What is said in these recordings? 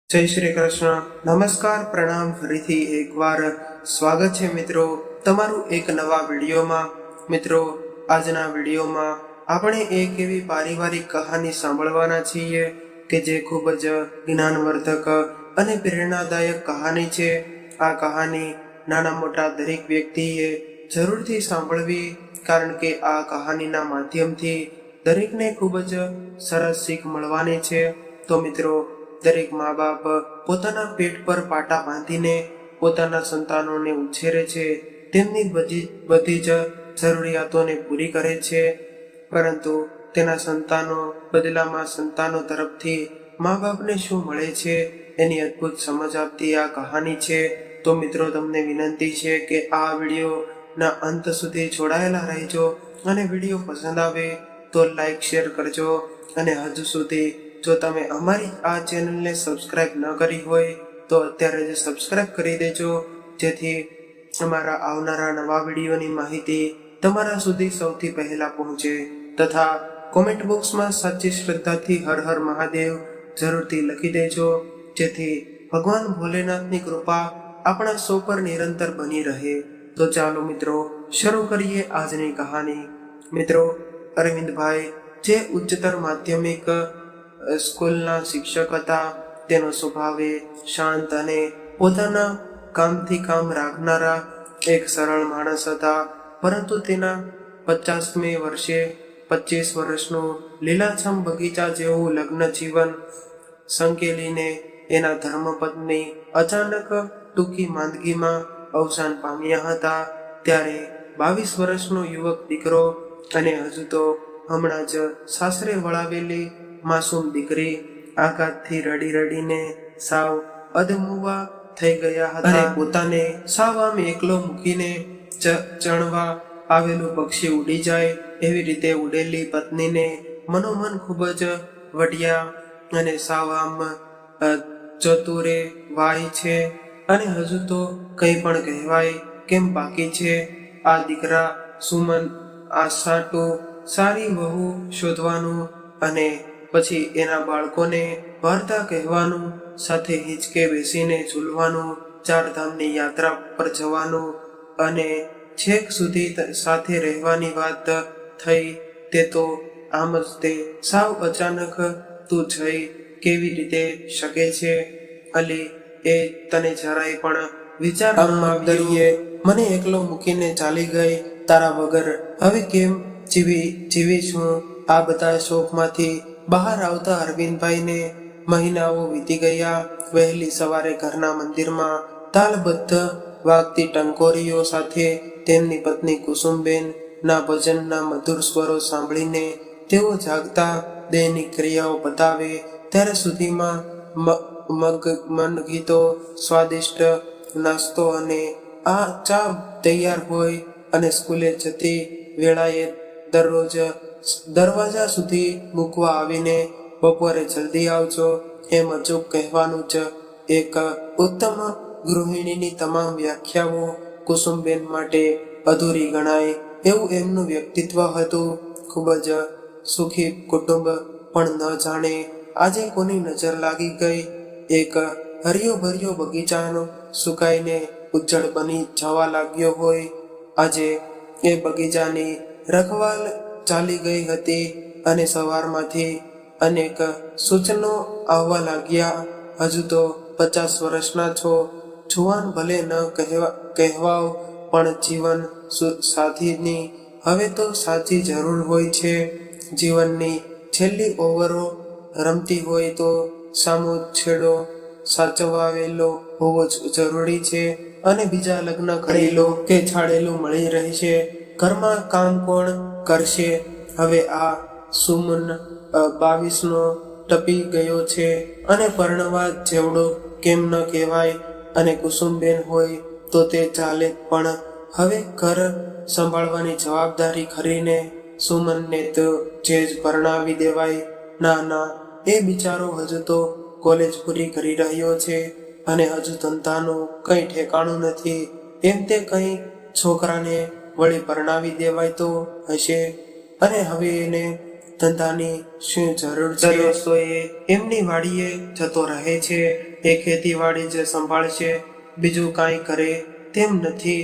જય શ્રી કૃષ્ણ. નમસ્કાર, પ્રણામ. ફરીથી એકવાર સ્વાગત છે મિત્રો તમારું એક નવા વિડીયોમાં. મિત્રો, આજના વિડીયોમાં આપણે એક એવી પારિવારિક કહાની સાંભળવાના છીએ કે જે ખૂબ જ જ્ઞાનવર્ધક અને પ્રેરણાદાયક કહાની છે. આ કહાની નાના મોટા દરેક વ્યક્તિએ જરૂરથી સાંભળવી, કારણ કે આ કહાનીના માધ્યમથી દરેકને ખૂબ જ સરસ શીખ મળવાની છે. તો મિત્રો, દરેક મા બાપ પોતાના પેટ પર પાટા બાંધીને પોતાના સંતાનોને ઉછેરે છે, તેમની બધી જ જરૂરિયાતોને પૂરી કરે છે, પરંતુ તેના સંતાનો બદલામાં સંતાનો તરફથી મા બાપને શું મળે છે એની અદ્ભુત સમજ આપતી આ કહાની છે. તો મિત્રો, તમને વિનંતી છે કે આ વિડીયોના અંત સુધી જોડાયેલા રહેજો, અને વિડીયો પસંદ આવે તો લાઈક શેર કરજો. અને હજુ સુધી જો તમે અમારી આ ચેનલને સબસ્ક્રાઇબ ન કરી હોય તો અત્યારે જ સબસ્ક્રાઇબ કરી દેજો, જેથી અમારા આવનારા નવા વિડીયોની માહિતી તમારા સુધી સૌથી પહેલા પહોંચે. તથા કોમેન્ટ બોક્સમાં સાચી શ્રદ્ધાથી હર હર મહાદેવ જરૂરથી લખી દેજો, જેથી ભગવાન ભોલેનાથની કૃપા આપણા સૌ પર નિરંતર બની રહે. તો ચાલો મિત્રો, શરૂ કરીએ આજની કહાની. મિત્રો, અરવિંદભાઈ જે ઉચ્ચતર માધ્યમિક સ્કૂલના શિક્ષક હતા, તેનો સ્વભાવે શાંત અને પોતાના કામથી કામ રાખનારા એક સરળ માણસ હતા. પરંતુ તેના 50મે વર્ષે 25 વર્ષનું લીલાછમ બગીચા જેવું લગ્ન જીવન સંકેલીને એના ધર્મપત્ની અચાનક ટૂંકી માંદગીમાં અવસાન પામ્યા હતા. ત્યારે 22 વર્ષનો યુવક દીકરો અને હજુ તો હમણાં જ સાસરે વળાવેલી માસૂમ દીકરી આઘાતથી રડી રડીને સાવ અધમુવા થઈ ગયા હતા. અને પોતાને સાવ આમ એકલો મૂકીને ચણવા આવેલું પક્ષી ઉડી જાય એવી રીતે ઉડેલી પત્નીને મનોમન ખૂબ જ વઢિયા અને સાવ આમ ચતુરે વાય છે, અને હજુ તો કંઈ પણ કહેવાય કેમ બાકી છે. આ દીકરા સુમન આસાટું સારી વહુ શોધવાનું અને પછી એના બાળકોને વાર્તા કહેવાનું, સાથે હિંચકે બેસીને ઝૂલવાનું, ચારધામની યાત્રા પર જવાનું અને છેક સુધી સાથે રહેવાની વાત થઈ. તે તો આમ જ તે સાવ અચાનક તું જઈ કેવી રીતે શકે છે અલી? એ તને જરાય પણ વિચારમાં દરિયે મને એકલો મૂકીને ચાલી ગઈ તારા વગર. હવે કેમ જીવીશું? આ બધા શોકમાંથી બહાર આવતા અરવિંદભાઈને મહિનાઓ વીતી ગયા. વહેલી સવારે ઘરના મંદિરમાં તાલબદ્ધ વાગતી ટંકોરીઓ સાથે તેમની પત્ની કુસુમબેન ના ભજનના મધુર સ્વરો સાંભળીને તેઓ જાગતા દૈનિક ક્રિયાઓ પતાવે ત્યારે સુધીમાં મનગીતો, સ્વાદિષ્ટ નાસ્તો અને આ ચા તૈયાર હોય, અને સ્કૂલે જતી વેળાએ દરરોજ દરવાજા સુધી મૂકવા આવીને બપોરે જલ્દી આવજો એમ અચૂક કહેવાનું જ એક ઉત્તમ ગૃહિણીની તમામ વ્યાખ્યાઓ કુસુમબેન માટે અધૂરી ગણાય એવું એમનું વ્યક્તિત્વ હતું. ખૂબ જ સુખી કુટુંબ, પણ ન જાણે આજે કોની નજર લાગી ગઈ. એક હરિયો ભર્યો બગીચાનો સુકાઈને ઉજ્જડ બની જવા લાગ્યો હોય. આજે એ બગીચાની રખવાલ ચાલી ગઈ હતી, અને સવારમાંથી અનેક સૂચનો આવવા લાગ્યા. હજુ તો 50 વર્ષના છો, જુવાન ભલે ન કહેવાઓ, પણ જીવન સાથીની હવે તો સાચી જરૂર હોય છે. જીવનની છેલ્લી ઓવરો રમતી હોય તો સામો છેડો સાચવાવેલો હોવો જરૂરી છે, અને બીજા લગ્ન કરેલો કે છાડેલું મળી રહેશે. ઘરમાં કામ કોણ કરશે? હવે આ સુમન 22નો ટપી ગયો છે, અને પરણવા જેવડો કેમ ન કહેવાય. અને કુસુમબેન હોય તો તે ચાલે, પણ હવે ઘર સંભાળવાની જવાબદારી ખરીને સુમનને તો જે જ પરણાવી દેવાય. ના ના, એ બિચારો હજુ તો કોલેજ પૂરી કરી રહ્યો છે, અને હજુ ધંધાનું કંઈ ઠેકાણું નથી. એમ તે કંઈ છોકરાને વળી પરણાવી દેવાય તો હશે, અને હવે એને ધંધાની શું જરૂર છે? તો એ એમની વાડીએ જતો રહે છે, એ ખેતીવાડી જ સંભાળશે, બીજું કાંઈ કરે તેમ નથી.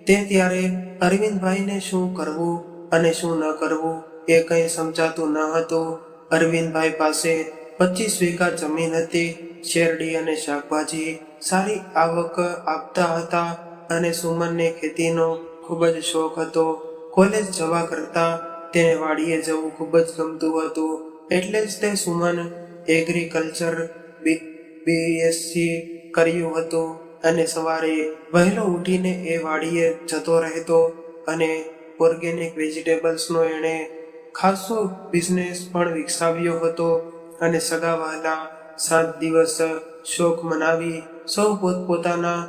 તે ત્યારે અરવિંદભાઈને શું કરવું અને શું ન કરવું એ કંઈ સમજાતું ન હતું. અરવિંદભાઈ પાસે 25 વીઘા જમીન હતી. શેરડી અને શાકભાજી સારી આવક આપતા હતા અને સુમનને ખેતીનો ખૂબ જ શોખ હતો. કોલેજ જવા કરતાં તેને વાડીએ જવું ખૂબ જ ગમતું હતું. એટલે જ તે સુમન એગ્રીકલ્ચર બીએસસી કર્યું હતું અને સવારે વહેલો ઉઠીને એ વાડીએ જતો રહેતો અને ઓર્ગેનિક વેજીટેબલ્સનો એણે ખાસો બિઝનેસ પણ વિકસાવ્યો હતો. અને સગા વહાલા 7 દિવસ શોક મનાવી સૌ પોતપોતાના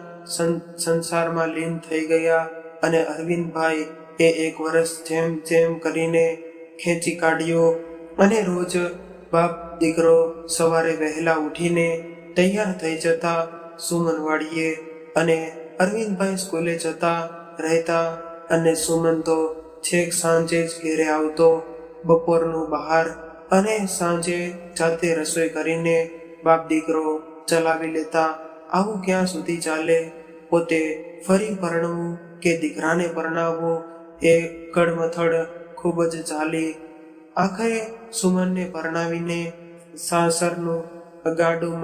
સંસારમાં લીન થઈ ગયા અને અરવિંદભાઈ એ 1 વર્ષ જેમ જેમ કરીને ખેંચી કાઢ્યો અને રોજ બાપ દીકરો સવારે વહેલા ઉઠીને તૈયાર થઈ જતા સુમનવાડીએ અને અરવિંદભાઈ સ્કૂલે જતા રહેતા અને સુમન તો છેક સાંજે જ ઘેરે આવતો. બપોરનું બહાર અને સાંજે જાતે રસોઈ કરીને બાપ દીકરો ચલાવી લેતા. આવું ક્યાં સુધી ચાલે? પોતે ફરી પરણવું કે દીકરાને પરણાવવો એ કડમથડ ખૂબ જ ચાલી. આખરે સુમનને પરણાવીને સાસરનું ગાડું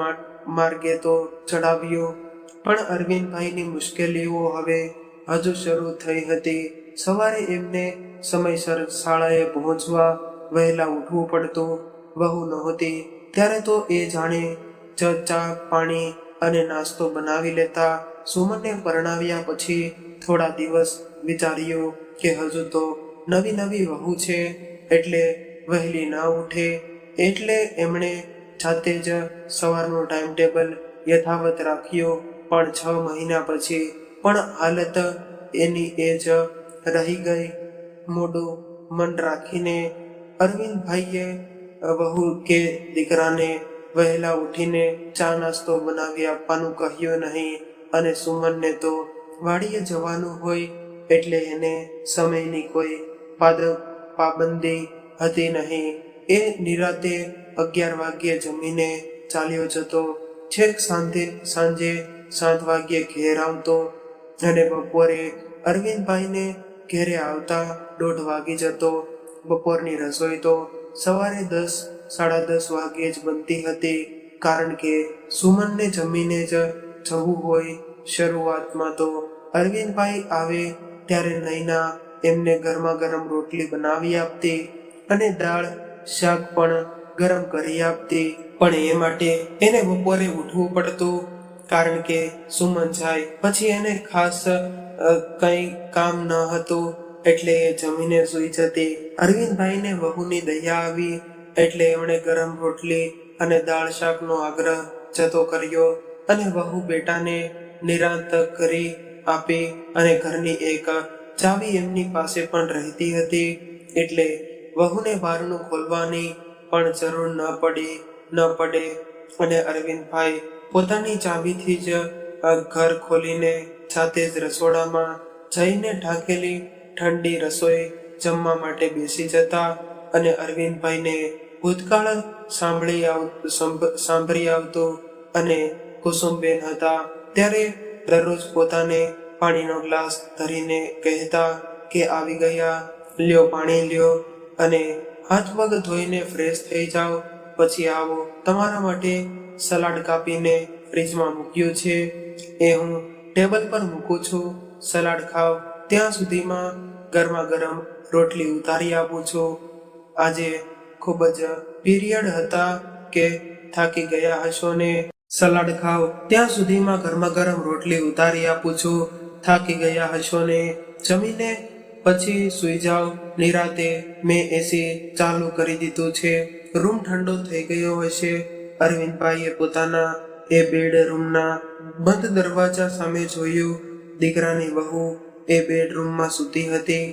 માર્ગે તો ચડાવ્યો. પણ અરવિંદભાઈની મુશ્કેલીઓ હવે હજુ શરૂ થઈ હતી. સવારે એમને સમયસર શાળાએ પહોંચવા વહેલા ઉઠવું પડતું. વહુ નહોતી ત્યારે તો એ જાણે ચા પાણી અને નાસ્તો બનાવી લેતા. સુમનને પરણાવ્યા પછી થોડા દિવસ વિચાર્યું કે હજુ તો નવી નવી વહુ છે એટલે વહેલી ના ઉઠે. એટલે એમણે જાતે જ સવારનું ટાઈમ ટેબલ યથાવત રાખ્યો. પણ 6 મહિના પછી પણ હાલત એની એ જ રહી ગઈ. મોડું મન રાખીને અરવિંદભાઈએ વહુ કે દીકરાને વહેલા ઉઠીને ચા નાસ્તો બનાવી આપવાનું કહ્યું નહીં. અને સુમનને તો વાડીએ જવાનું હોય એટલે એને સમયની કોઈ પાબંદી હતી નહીં. એ નિરાતે 11 વાગ્યે જમીને ચાલ્યો જતો. છેક સાંજે 7 વાગ્યે ઘેર આવતો અને બપોરે અરવિંદભાઈને ઘેરે આવતા 1:30 વાગી જતો. બપોરની રસોઈ તો સવારે 10-10:30 વાગ્યે જ બનતી હતી, કારણ કે સુમનને જમીને જ જવું હોય. શરૂઆતમાં તો અરવિંદભાઈ આવે ત્યારે નૈના એમને ગરમા ગરમ રોટલી બનાવી આપતી અને દાળ શાક પણ ગરમ કરી આપતી. પણ એ માટે એને બપોરે ઉઠવું પડતું, કારણ કે સુમન જાય પછી એને ખાસ કંઈ કામ ન હતું એટલે એ જમીને સૂઈ જતી. અરવિંદભાઈને વહુની દયા આવી એટલે એમણે ગરમ રોટલી અને દાળ શાકનો આગ્રહ જતો કર્યો અને વહુ બેટાને નિરાંત કરી આપી. અને ઘરની એક ચાવી એમની પાસે પણ રહેતી હતી એટલે વહુને બારણું ખોલવાની પણ જરૂર ન પડે. અને અરવિંદભાઈ પોતાની ચાવીથી જ ઘર ખોલીને જાતે જ રસોડામાં જઈને ઢાંકેલી ઠંડી રસોઈ જમવા માટે બેસી જતા. અને અરવિંદભાઈને ભૂતકાળ સાંભળી આવતું. અને કુસુમબેન હતા ત્યારે દરરોજ પોતાને પાણીનો ગ્લાસ ધરીને કહેતા કે આવી ગયા, લ્યો પાણી લ્યો અને હાથ પગ ધોઈને ફ્રેશ થઈ જાઓ, પછી આવો, તમારા માટે સલાડ કાપીને ફ્રીજમાં મૂક્યું છે, એ હું ટેબલ પર મૂકું છું, સલાડ ખાઓ, ત્યાં સુધીમાં ગરમા ગરમ રોટલી ઉતારી આપું છું. આજે ખૂબ જ પીરિયડ હતા કે થાકી ગયા હશો ને, સલાડ ખાઓ, ત્યાં સુધીમાં ગરમા ગરમ રોટલી ઉતારી આપું છું, થાકી ગયા હશો ને, જમીને પછી સૂઈ જાઓ નિરાતે, મેં એસી ચાલુ કરી દીધું છે, રૂમ ઠંડો થઈ ગયો હશે. અરવિંદભાઈએ પોતાના એ બેડરૂમના બંધ દરવાજા સામે જોયું. દીકરાની વહુ એ બેડરૂમમાં સૂતી હતી.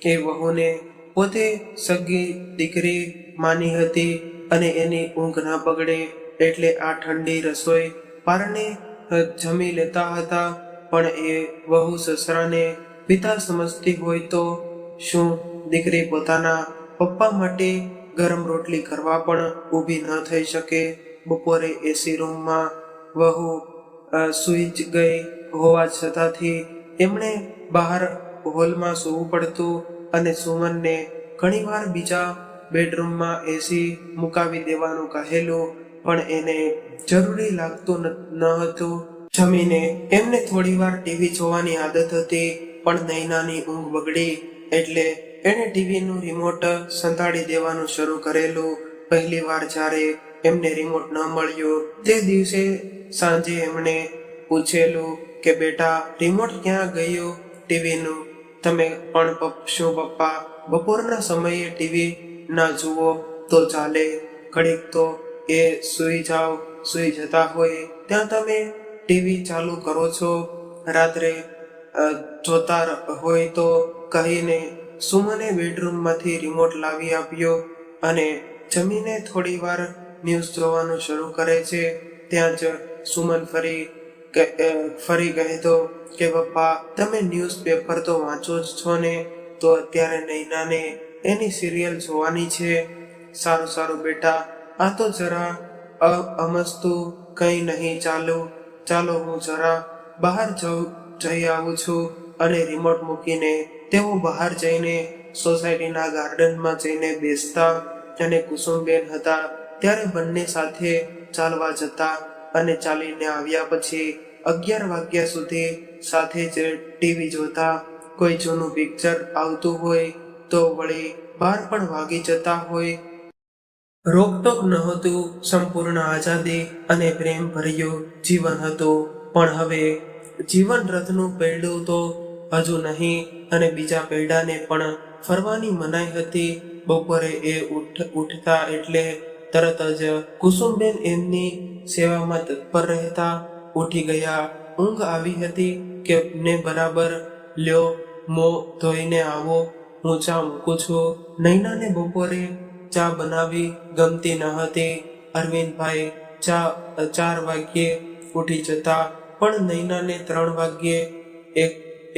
એ વહુને પોતે સગી દીકરી માની હતી અને એની ઊંઘ ના બગડે એટલે આ ઠંડી રસોઈ પારણે જમી લેતા હતા. પણ એ વહુ સસરાને પિતા સમજતી હોય તો શું દીકરી પોતાના પપ્પા માટે ગરમ રોટલી કરવા પણ ઊભી ન થઈ શકે? બપોરે એસી રૂમમાં વહુ સૂઈ જ ગઈ હોવા છતાંથી એમણે બહાર હોલમાં સૂવું પડતું અને સુમનને ઘણીવાર બીજા બેડરૂમમાં એસી મુકાવી દેવાનું કહેલું, પણ એને જરૂરી લાગતું ન હતું. જમીને એમને થોડીવાર ટીવી જોવાની આદત હતી, પણ નૈનાની ઊંઘ બગડી એટલે એણે ટીવીનું રિમોટ સંતાડી દેવાનું શરૂ કરેલું. પહેલી વાર જ્યારે એમને રિમોટ ન મળ્યું તે દિવસે સાંજે એમણે પૂછેલું કે બેટા, રિમોટ ક્યાં ગયું ટીવીનું? તમે પણ શું પપ્પા બપોરના સમયે ટીવી ના જુઓ તો ચાલે, ઘડીક તો એ સૂઈ જતા હોય ત્યાં તમે ટીવી ચાલુ કરો છો, રાત્રે જોતા હોય તો કહીને સુમને બેડરૂમમાંથી રિમોટ લાવી આપ્યો અને જમીને થોડીવાર ન્યૂઝ જોવાનું શરૂ કરે છે. ત્યાં જ સુમન ફરી કહેતો કે પપ્પા, તમે ન્યૂઝપેપર તો વાંચો જ છો ને, તો અત્યારે નૈનાને એની સિરિયલ જોવાની છે. સારું બેટા, આ તો જરા અમસ્તું કંઈ નહીં, ચાલો હું જરા બહાર જઈ આવું છું. અને રિમોટ મૂકીને તેઓ બહાર જઈને સોસાયટીના ગાર્ડનમાં જઈને બેસતા અને કુસુમબેન હતા ત્યારે બંને સાથે ચાલવા જતા અને ચાલીને આવ્યા પછી 11 વાગ્યા સુધી સાથે જ ટીવી જોતા. કોઈ જૂનું પિક્ચર આવતું હોય તો વળી 12 પણ વાગી જતા હોય. રોકટોક નહોતું, સંપૂર્ણ આઝાદી અને પ્રેમ ભર્યું જીવન હતું. પણ હવે જીવન રથનું પૈડું તો હજુ નહીં અને બીજા પૈડાને પણ ફરવાની મનાઈ હતી. બપોરે એ ઉઠતા એટલે તરત જ કુસુમબેન એમની સેવામાં તત્પર રહેતા. ઉઠી ગયા, ઊંઘ આવી હતી કે ને બરાબર, લ્યો મોં ધોઈને આવો, હું ચા મૂકું છું. નૈનાને બપોરે ચા બનાવી ગમતી ન હતી. અરવિંદભાઈ 4 વાગ્યે ઉઠી જતા, પણ નૈનાને 3 વાગ્યે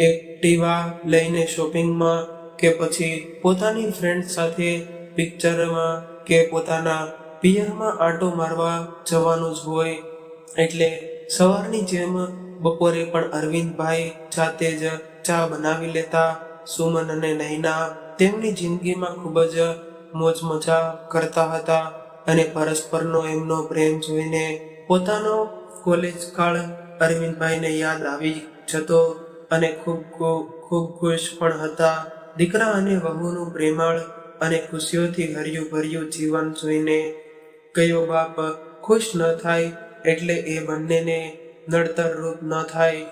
એક્ટિવા લઈને શોપિંગમાં કે પછી પોતાની ફ્રેન્ડ સાથે પિક્ચરમાં કે પોતાના પિયરમાં આંટો મારવા જવાનું જ હોય. એટલે સવારની જેમ બપોરે પણ અરવિંદભાઈ જાતે જ ચા બનાવી લેતા. સુમન અને નૈના તેમની જિંદગીમાં ખૂબ જ મોજ મજા કરતા હતા અને પરસ્પરનો એમનો પ્રેમ જોઈને પોતાનો કોલેજ કાળ અરવિંદભાઈને યાદ આવી જતો અને ખૂબ ખુશ પણ હતા. દીકરા અને વહુનું પ્રેમાળ અને ખુશીઓથી ભર્યું જીવન જોઈને કયો બાપ ખુશ ન થાય, એટલે એ બંનેને નડતર રૂપ ન થાય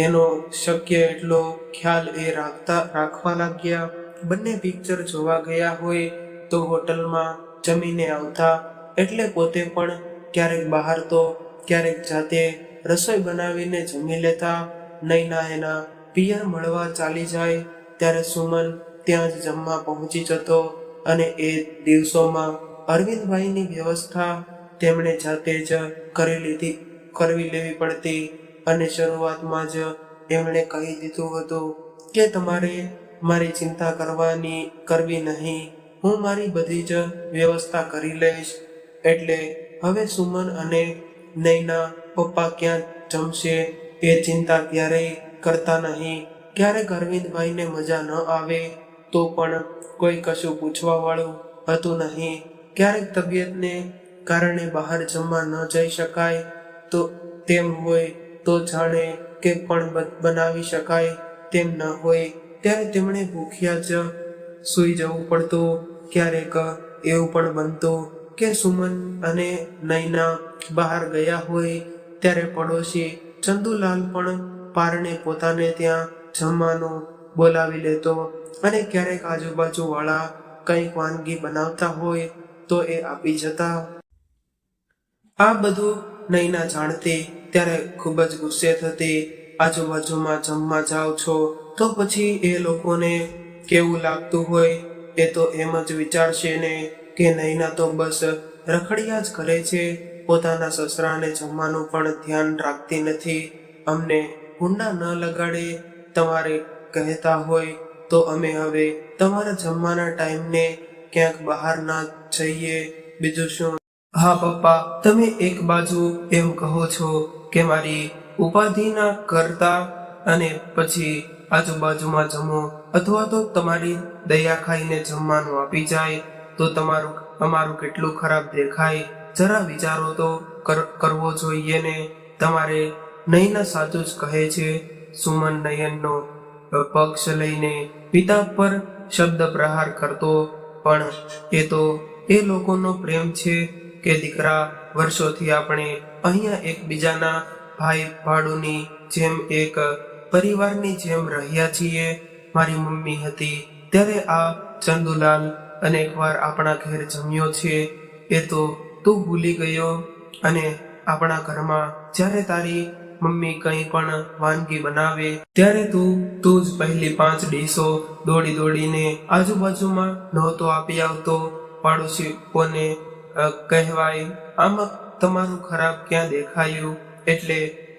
એનો શક્ય એટલો ખ્યાલ એ રાખવા લાગ્યા. બંને પિક્ચર જોવા ગયા હોય તો હોટલમાં જમીને આવતા, એટલે પોતે પણ ક્યારેક બહાર તો ક્યારેક જાતે રસોઈ બનાવીને જમી લેતા. નૈના એના પિયર મળવા ચાલી જાય ત્યારે સુમન ત્યાં જ જમવા પહોંચી જતો અને એ દિવસોમાં અરવિંદભાઈની વ્યવસ્થા તેમણે જાતે જ કરવી લેવી પડતી અને શરૂઆતમાં જ એમણે કહી દીધું હતું કે તમારે મારી ચિંતા કરવી નહીં, હું મારી બધી જ વ્યવસ્થા કરી લઈશ. એટલે હવે સુમન અને નૈના પપ્પા ક્યાં જમશે એ ચિંતા ક્યારેય કરતા નહીં. ક્યારેક અરવિંદભાઈને મજા ન આવે તો પણ કોઈ કશું પૂછવા વાળું હતું નહીં. ક્યારેક તબિયતને કારણે બહાર જમવા ન જઈ શકાય તો તેમ હોય તો જાણે કે પણ બનાવી શકાય તેમ ન હોય ત્યારે તેમણે ભૂખ્યા જ સૂઈ જવું પડતું. ક્યારેક એવું પણ બનતું કે સુમન અને નૈના બહાર ગયા હોય ત્યારે પડોશી ચંદુલાલ પણ પારણે પોતાને ત્યાં જમવાનું બોલાવી લેતો અને ક્યારેક આજુબાજુ વાળા કંઈક વાનગી બનાવતા હોય તો એ આપી જતા. આ બધું નૈના જાણતી ત્યારે ખૂબ જ ગુસ્સે થતી. આજુબાજુમાં જમવા જાઓ છો તો પછી એ લોકોને કેવું લાગતું હોય, એ તો એમ જ વિચારશે ને કે નૈના તો બસ રખડિયા જ કરે છે, પોતાના સસરાને જમવાનું પણ ધ્યાન રાખતી નથી. અમને હુંડા ન લગાડે તમારે કહેતા હોય તો અમે હવે તમારા જમવાના ટાઈમને ક્યાંક બહાર ના જઈએ, બીજું શું. હા પપ્પા, તમે એક બાજુ એમ કહો છો કે મારી ઉપાધિ ના કરતા અને પછી આજુબાજુમાં જમો અથવા તો તમારી દયા ખાઈને જમવાનું આપી જાય તો અમારું કેટલું ખરાબ દેખાય. જરા વિચારો તો કરવો જોઈએ ને. તમારે નયના સાચું જ કહે છે. સુમન નયનનો પક્ષ લઈને પિતા પર શબ્દ પ્રહાર કરતો, પણ એ તો એ લોકોનો પ્રેમ છે કે દીકરા, વર્ષોથી આપણે અહીંયા એકબીજાના ભાઈ ભાડુની જેમ એક પરિવારની જેમ રહ્યા છીએ. મારી મમ્મી હતી ત્યારે આ ચંદુલાલ અનેકવાર આપણા ઘેર જમ્યો છે. એ તો તું ભૂલી ગયો. અને આપણા ઘરમાં જ્યારે તારી મમ્મી કંઈ પણ વાનગી બનાવે ત્યારે તું જ પહેલી 5 ડીશો દોડીને આજુબાજુમાં નહોતો આપી આવતો. પાડોશીઓને કહેવાય આમાં તમારું ખરાબ ક્યાં દેખાયું? એટલે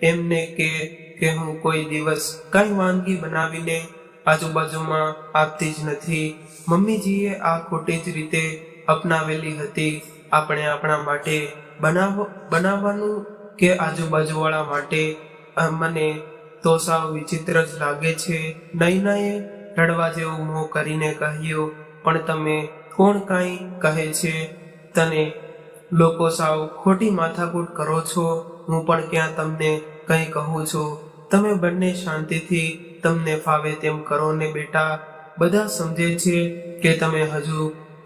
એમને કે હું કોઈ દિવસ કાંઈ વાનગી બનાવીને આજુબાજુમાં આપતી જ નથી. મમ્મીજીએ આ ખોટી જ રીતે અપનાવેલી હતી. આપણે આપણા માટે બનાવવાનું કે આજુબાજુવાળા માટે. મને તો સાવ વિચિત્ર જ લાગે છે. નયનાએ રડવા જેવું મોં કરીને કહ્યું, પણ તમે કોણ કાંઈ કહે છે? તને લોકો સાવ ખોટી માથાકૂટ કરો છો. હું પણ ક્યાં તમને કંઈ કહું છું? તમે બંને શાંતિથી તમને ફાવે તેમ કરો ને બેટા. બધા સમજે છે કે તમે હજુ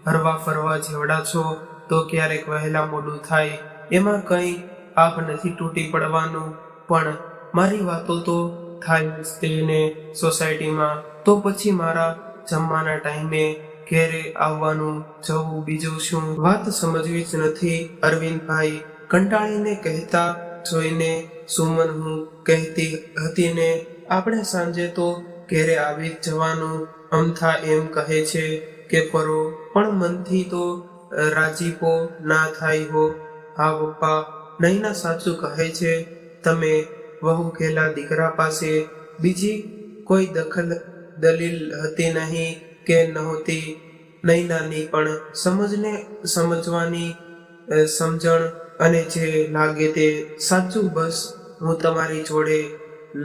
હરવા ફરવા જેવડા છો તો ક્યારેક વહેલા મોડું થાય એમાં કંઈ આપ નથી તૂટી પડવાનું. પણ મારી વાતો તો થાય જ તેને સોસાયટીમાં, તો પછી મારા જમવાના ટાઈમે ઘેરે આવવાનું જવું બીજું શું? વાત સમજવી જ નથી અરવિંદભાઈ, કંટાળીને કહેતા જોઈને સુમન હું કહેતી હતી ને આપણે સાંજે તો ઘેરે આવી જ જવાનું. અમથા એમ કહે છે કે ફરો, પણ મનથી તો રાજીપો ના થાય હો. હા પપ્પા, નયના સાચું કહે છે. તમે વહુ ખેલા દીકરા પાસે બીજી કોઈ દલીલ હતી નહીં કે નહોતી. નયનાની પણ સમજવાની સમજણ અને જે લાગે તે સાચું. બસ હું તમારી જોડે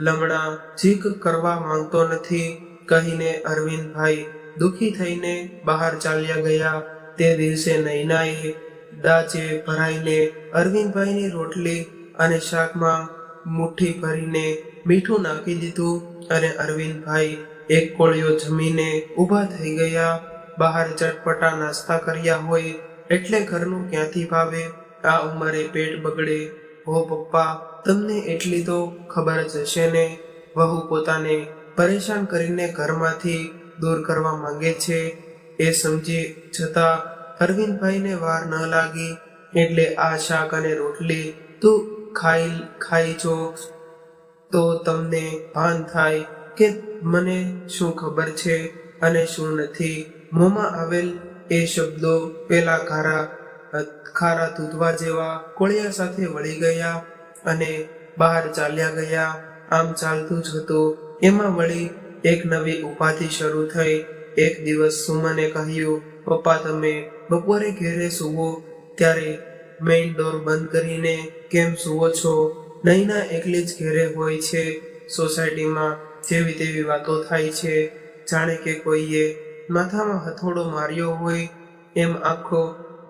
લમણા ચીક કરવા માંગતો નથી કહીને અરવિંદભાઈ દુઃખી થઈને બહાર ચાલ્યા ગયા. તે દિવસે નયનાએ દાચે ભરાઈને અરવિંદભાઈની રોટલી અને શાકમાં મુઠ્ઠી ભરીને મીઠું નાખી દીધું અને અરવિંદભાઈ એક કોળિયો જમીને ઊભા થઈ ગયા. બહાર ચટપટા નાસ્તા કર્યા હોય એટલે ઘરનું ક્યાંથી ભાવે? આ ઉંમરે પેટ બગડે. હો પપ્પા, તમને એટલી તો ખબર જ હશે ને. વહુ પોતાને પરેશાન કરીને ઘરમાંથી દૂર કરવા માંગે છે. એ સમજી છતાં અરવિંદભાઈને વાર ન લાગી. એટલે આ શાક અને રોટલી તું ખાઈ જો તો તમને ભાન થાય કે મને શું ખબર છે અને શું નથી. મોંમાં આવેલ એ શબ્દો પેલા ખારા દૂધવા જેવા કોળિયા સાથે વળી ગયા અને બહાર ચાલ્યા ગયા. આમ ચાલતું જ હતું એમાં વળી એક નવી ઉપાધિ શરૂ થઈ. એક દિવસ સુમને કહ્યું, પપ્પા તમે બપોરે ઘેરે સૂવો ત્યારે મેઇન ડોર બંધ કરીને કેમ સૂવો છો? નયના એકલી જ ઘેરે હોય છે. સોસાયટીમાં જેવી તેવી વાતો થાય છે, જાણે કે કોઈએ માથામાં હથોડો માર્યો હોય એમ. આખો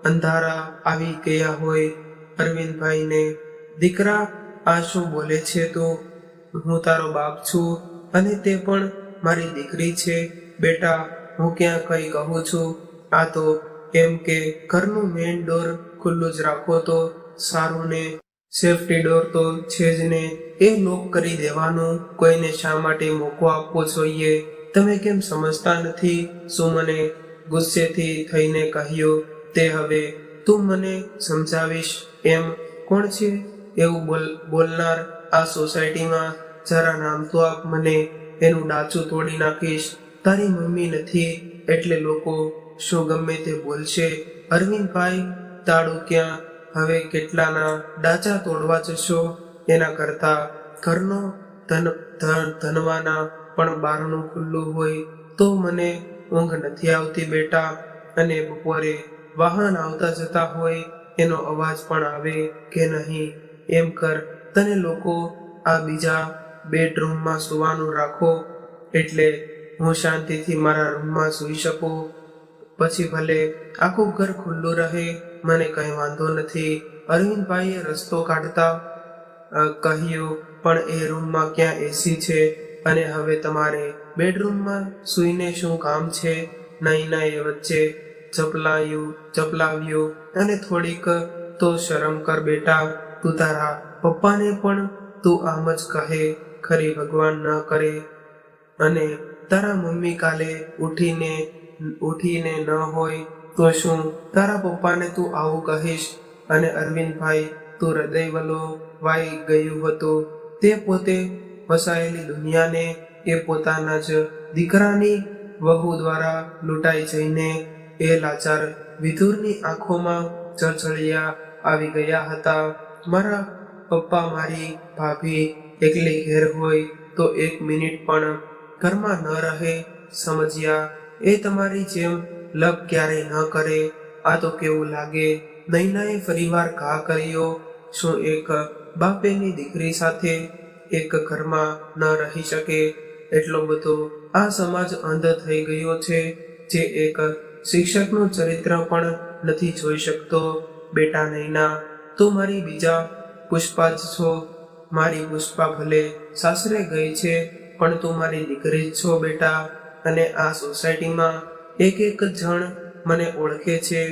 અંધારા આવી ગયા હોય. અરવિંદભાઈને, દીકરા આ શું બોલે છે તું? હું તારો બાપ છું અને તે પણ મારી દીકરી છે. બેટા, હું ક્યાં કંઈ કહું છું? આ તો એમ કે ઘરનું મેઇન ડોર ખુલ્લું જ રાખો તો સારું ને. સેફ્ટી ડોર તો છે જ ને, એ લોક કરી દેવાનું. કોઈને શા માટે મોકો આપવો જોઈએ? તમે કેમ સમજતા નથી? સુમને ગુસ્સેથી થઈને કહ્યું, તે હવે તું મને સમજાવીશ એમ? કોણ છે એવું બોલનાર આ સોસાયટીમાં? જરા નામ તો આપ મને, એનું ડાચું તોડી નાખીશ. તારી મમ્મી નથી એટલે લોકો શું ગમે તે બોલશે. અરવિંદભાઈ, તાળું ક્યાં? હવે કેટલાના ડાચા તોડવા જશો? એના કરતા ઘરનો ધનવાના પણ બારણું ખુલ્લું હોય તો મને ઊંઘ નથી આવતી બેટા. અને બપોરે વાહન આવતા જતા હોય એનો અવાજ પણ આવે કે નહીં. એમ કર, તને લોકો આ બીજા બેડરૂમમાં સુવાનું રાખો એટલે હું શાંતિથી મારા રૂમમાં સૂઈ શકું. પછી ભલે આખું ઘર ખુલ્લું રહે, મને કંઈ વાંધો નથી, અરવિંદભાઈએ રસ્તો કાઢતા કહ્યું. પણ એ રૂમમાં ક્યાં એસી છે અને હવે તમારે બેડરૂમમાં સૂઈને શું કામ છે? નૈનાએ વચ્ચે ચપલાવ્યું અને થોડીક તો શરમ કર બેટા, તું તારા પપ્પાને પણ તું આમ જ કહે ખરી, ભગવાન ન કરે અને તારા મમ્મી કાલે ઉઠીને ન હોય તો શું તારા પપ્પાને તું આવું કહીશ? અને અરવિંદભાઈ, તું હૃદય વલોવાઈ ગયું હતું. તે પોતે વસાયેલી દુનિયાને એ પોતાના જ દીકરાની વહુ દ્વારા લૂંટાઈ જઈને એ લાચાર વિધુરની આંખોમાં ચળચળિયા આવી ગયા હતા. મારા પપ્પા મારી ભાભી એકલી ઘેર હોય તો એક મિનિટ પણ ઘરમાં ન રહે, સમજ્યા? એ તમારી જેમ લપ ક્યારેય ન કરે. આ તો કેવું લાગે? નૈનાએ ફરીવાર ઘા કર્યો. શું એક બાપેની દીકરી સાથે એક ઘરમાં ન રહી શકે? એટલો બધો આ સમાજ અંધ થઈ ગયો છે જે એક શિક્ષકનું ચરિત્ર પણ નથી જોઈ શકતો. બેટા નૈના, તું મારી બીજા પુષ્પા જ છો. મારી પુષ્પા ભલે સાસરે ગઈ છે પણ તું મારી દીકરી જ છો બેટા. અને આ સોસાયટીમાં એક જણ મને ઓળખે છે.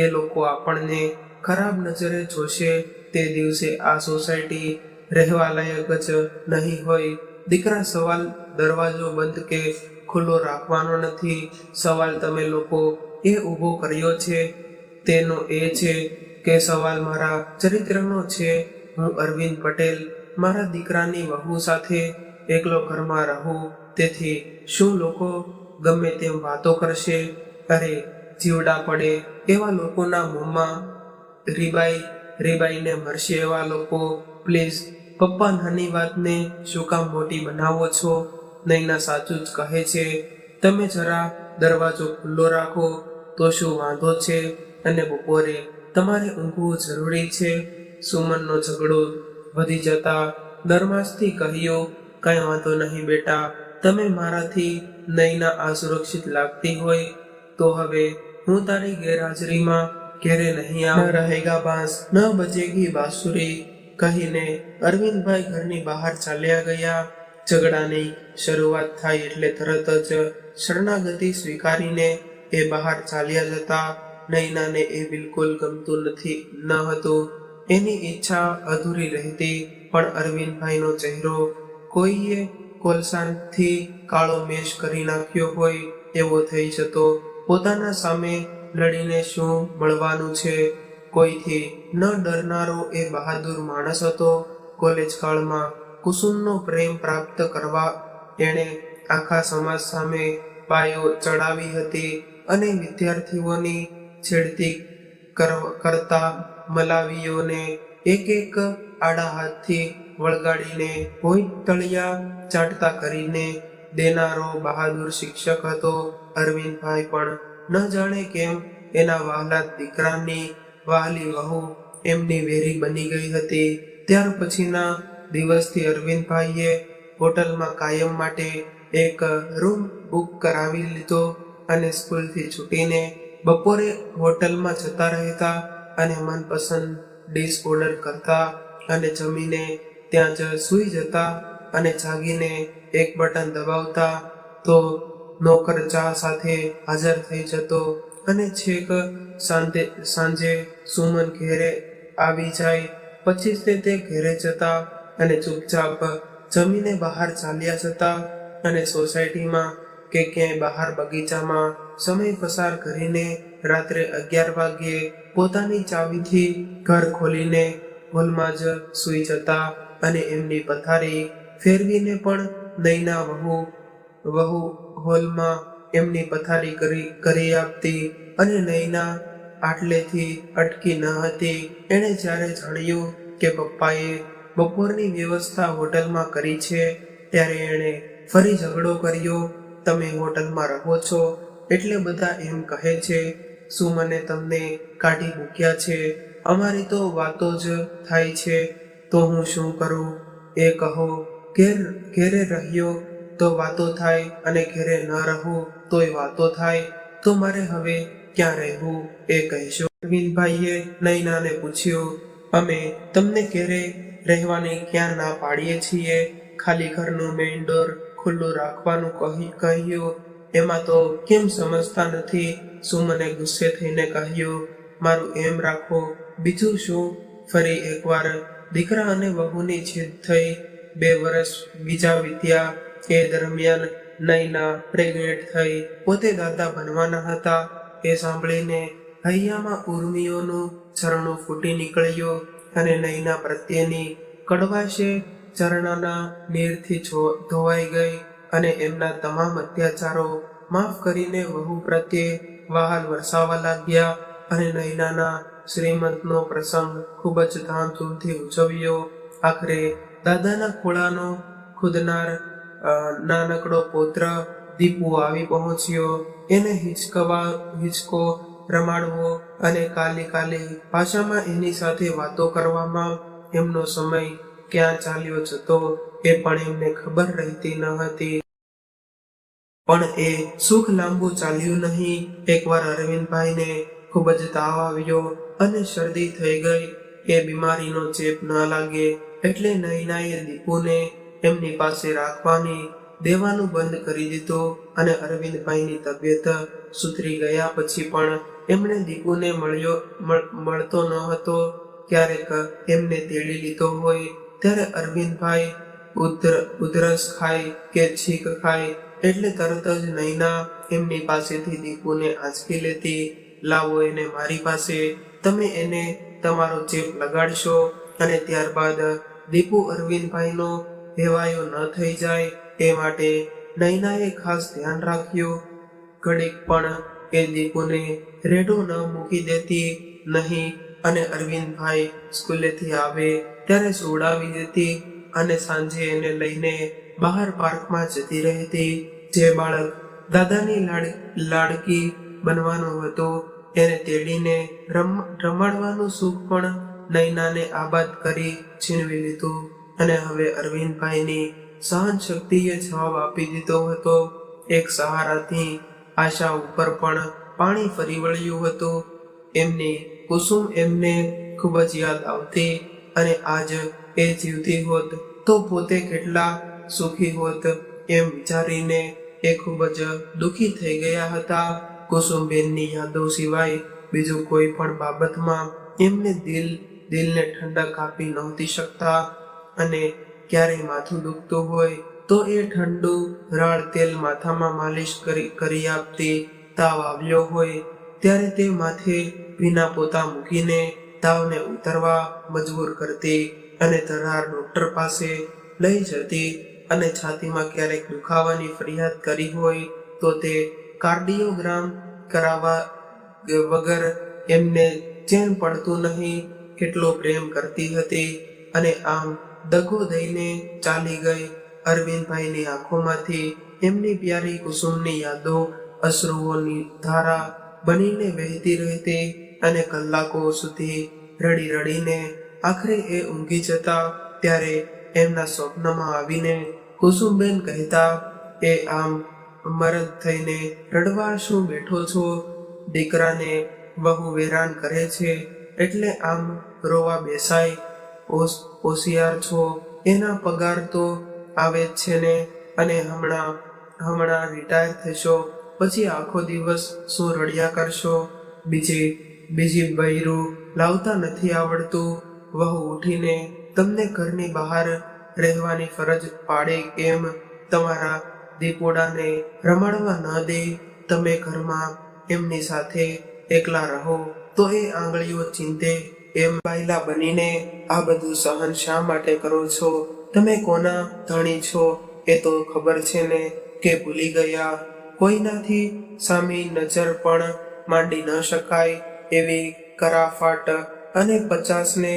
એ લોકો આપણને ખરાબ નજરે જોશે તે દિવસે આ સોસાયટી રહેવા લાયક જ નહીં હોય. દીકરા, સવાલ દરવાજો બંધ કે ખુલ્લો રાખવાનો નથી. સવાલ તમે લોકો એ ઊભો કર્યો છે તેનો એ છે કે સવાલ મારા ચરિત્રનો છે. હું અરવિંદ પટેલ મારા દીકરાની વહુ સાથે એકલો ઘરમાં રહું. તેથી શું લોકો ગમે તેમ વાતો કરશે? અરે જીવડા પડે એવા લોકોના મોંમાં રીબાઈને મરશે એવા લોકો. પ્લીઝ પપ્પા, નાની વાતને શું કામ મોટી બનાવો છો? નૈના સાચું જ કહે છે. તમે જરા દરવાજો ખુલ્લો રાખો તો શું વાંધો છે? અને બપોરે તમારે ઊંઘવું જરૂરી છે. સુમનનો ઝઘડો વધી જતા નરમાશથી કહ્યું, કાંઈ વાંધો નહીં બેટા, તમે મારાથી નૈના અસુરક્ષિત લાગતી હોય તો હવે હું તારી ગેરહાજરીમાં ઘેરે નહીં આવું. ન રહેગા બાંસ ન બજેગી બાંસુરી કહીને અરવિંદભાઈ ઘરની બહાર ચાલ્યા ગયા. ઝઘડાની શરૂઆત થાય એટલે તરત જ શરણાગતિ સ્વીકારીને એ બહાર ચાલ્યા જતા. નૈનાને એ બિલકુલ ગમતું ન હતું. એની ઈચ્છા અધૂરી રહેતી. પણ અરવિંદભાઈનો ચહેરો કોઈએ કોલસાથી કાળો મેશ કરી નાખ્યો હોય એવો થઈ જતો. પોતાના સામે લડીને શું મળવાનું છે? કોઈથી ન ડરનારો એ બહાદુર માણસ હતો. કોલેજ કાળમાં કુસુમનો પ્રેમ પ્રાપ્ત કરવા એણે આખા સમાજ સામે પાયો ચડાવી હતી અને વિદ્યાર્થીઓની છેડતી કરતા મલાવીઓને એક આડા હાથથી વળગાડીને ભોંય તળિયા ચાટતા કરીને દેનારો બહાદુર શિક્ષક હતો. અરવિંદભાઈ પણ ન જાણે કેમ એના વહાલા દીકરાની વહાલી વહુ એમની વેરી બની ગઈ હતી. ત્યાર પછીના દિવસથી અરવિંદભાઈએ હોટલમાં કાયમ માટે એક રૂમ બુક કરાવી લીધો અને સ્કૂલથી છૂટીને બપોરે હોટલમાં જતા રહેતા અને મનપસંદ ડીશ ઓર્ડર કરતા અને જમીને ત્યાં જ સૂઈ જતા અને જાગીને એક બટન દબાવતા તો નોકર ચા સાથે હાજર થઈ જતો અને છેક સાંજે સુમન ઘેરે આવી જાય પછી તે ઘેરે જતા અને ચૂપચાપ જમીને બહાર ચાલ્યા જતા અને સોસાયટીમાં કે ક્યાંય બહાર બગીચામાં સમય પસાર કરીને રાત્રે 11 વાગ્યે પોતાની ચાવીથી ઘર ખોલીને હોલમાં જ સૂઈ જતા અને એમની પથારી ફેરવીને પણ નૈના વહુ હોલમાં એમની પથારી કરી આપતી અને નૈના આટલેથી અટકી ન હતી. એણે જ્યારે જાણ્યું કે પપ્પાએ બપોરની વ્યવસ્થા હોટલમાં કરી છે ત્યારે એણે ફરી ઝઘડો કર્યો. તમે હોટલમાં રહો છો એટલે બધા એમ કહે છે. શું મને તમને કાઢી મૂક્યા છે? અમારી તો વાતો જ થાય છે, તો હું શું કરું એ કહો. ઘેરે રહ્યો તો વાતો થાય અને ઘેરે ન રહું તોય વાતો થાય, તો મારે હવે ક્યાં રહેવું એ કહેશો. અરવિંદભાઈએ નૈનાને પૂછ્યું, અમે તમને ઘેરે રહેવાની ક્યાં ના પાડીએ છીએ? ખાલી ઘરનું મેઇન ડોર ખુલ્લું રાખવાનું કહ્યું, એમાં તો કેમ સમજતા નથી? સુમને ગુસ્સે થઈને કહ્યું, મારું એમ રાખો, બીજું શું? ફરી એકવાર દીકરા અને વહુની છેદ થઈ. 2 વર્ષ બીજા વીત્યા. એ દરમિયાન નૈના પ્રેગ્નેન્ટ થઈ. પોતે દાદા બનવાના હતા. એ સાંભળીને હૈયામાં ઉર્મિઓનું ઝરણું ફૂટી નીકળ્યું અને નૈના પ્રત્યેની કડવાશે ઝરણાના નીરથી ધોવાઈ ગઈ અને એમના તમામ અત્યાચારો માફ કરીને વહુ પ્રત્યે વહાલ વરસાવા લાગ્યા અને નૈનાના શ્રીમંતનો પ્રસંગ ખૂબ જ ધામધૂમથી ઉજવ્યો. આખરે દાદાના ખોળાનો ખુદનાર નાનકડો પૌત્ર દીપુ આવી પહોંચ્યો. એને હિંચકો રમાડવો અને કાલી ભાષામાં એની સાથે વાતો કરવામાં એમનો સમય ક્યાં ચાલ્યો જતો એ પણ એમને ખબર રહેતી ન હતી. પણ એ સુખ લાંબુ ચાલ્યું નહીં. એકવાર અરવિંદભાઈને ખૂબ જ તાવ આવ્યો અને શરદી થઈ ગઈ. એ બીમારીનો ચેપ ન લાગે એટલે નૈનાએ દીપુને એમની પાસે રાખવાની દેવાનું બંધ કરી દીધું અને અરવિંદભાઈની તબિયત સુધરી ગયા પછી પણ એમણે દીપુને મળતો ન હતો. ક્યારેક એમને તેડી લીધો હોય ત્યારે અરવિંદભાઈ ઉધરસ ખાય કે છીંક ખાય એટલે તરત જ નૈના એમની પાસેથી દીપુને આંચકી લેતી. લાવો એને મારી પાસે, તમે એને તમારો ચેપ લગાડશો અને ત્યારબાદ દીપુ અરવિંદભાઈનો હેવાયો ન થઈ જાય એ માટે નૈનાએ ખાસ ધ્યાન રાખ્યું. ઘડીક પણ એ દીપુને રેડો ન મૂકી દેતી નહીં અને અરવિંદભાઈ સ્કૂલેથી આવે ત્યારે સુવડાવી દેતી અને સાંજે એને લઈને બહાર પાર્કમાં જતી રહેતી. જે બાળક દાદાની લાડકી બનવાનું હતું એને તેડીને રમાડવાનું સુખ પણ નૈનાને આબાદ કરી છીનવી લીધું અને હવે અરવિંદભાઈની સહન શક્તિએ જવાબ આપી દીધો હતો. એક સહારાથી આશા ઉપર પણ પાણી ફરી વળ્યું હતું. એમની કુસુમ એમને ખૂબ જ યાદ આવતી અને આજ એ જીવતી હોત તો પોતે કેટલા સુખી હોત એમ વિચારીને એ ખૂબ જ દુઃખી થઈ ગયા હતા. કુસુમબેનની યાદો સિવાય બીજું કોઈ પણ બાબતમાં એમને દિલને ઠંડક આપી નહોતી શકતા અને ક્યારેય માથું દુખતું હોય તો એ ઠંડુ રાળ તેલ માથામાં માલિશ કરી આપતી. તાવ આવ્યો હોય ત્યારે તે માથે ભીના પોતા મૂકીને તાવને ઉતરવા મજબૂર કરતી અને ધરાર ડોક્ટર પાસે લઈ જતી અને છાતીમાં ક્યારેક દુખાવાની ફરિયાદ કરી હોય તો તે કાર્ડિયોગ્રામ કરાવવા વગર એમને ચેન પડતું નહીં કેટલો પ્રેમ કરતી હતી અને આમ દગો દઈને ચાલી ગઈ. અરવિંદભાઈની આંખોમાંથી એમની પ્યારી કુસુમની યાદો અશ્રુઓની ધારા બનીને વહેતી રહેતી અને કલાકો સુધી રડી રડીને આખરે એ ઊંઘી જતા. ત્યારે એમના સ્વપ્નમાં આવીને કુસુમબેન કહેતા, એ આમ મરદ થઈને રડવા શું બેઠો છો? દીકરાને બહુ હેરાન કરે છે એટલે આમ રોવા બેસાય. હોશિયાર છો, એના પગાર તો આવે જ છે ને, અને હમણાં રિટાયર થશો પછી આખો દિવસ શું રડ્યા કરશો? બીજી બૈરું લાવતા નથી આવડતું? વહુ ઉઠીને તમને ઘરની બહાર રહેવાની ફરજ પાડે કેમ? તમારા દીપોડાને રમાડવા ન દે? તમે ઘરમાં એમની સાથે એકલા રહો તો એ આંગળીઓ ચીંધે એમ બાયલા બનીને આ બધું સહન શા માટે કરો છો? તમે કોના ધણી છો એ તો ખબર છે ને કે ભૂલી ગયા? કોઈનાથી સામી નજર પણ માંડી ન શકાય એવી કરાફાટ અને 50ને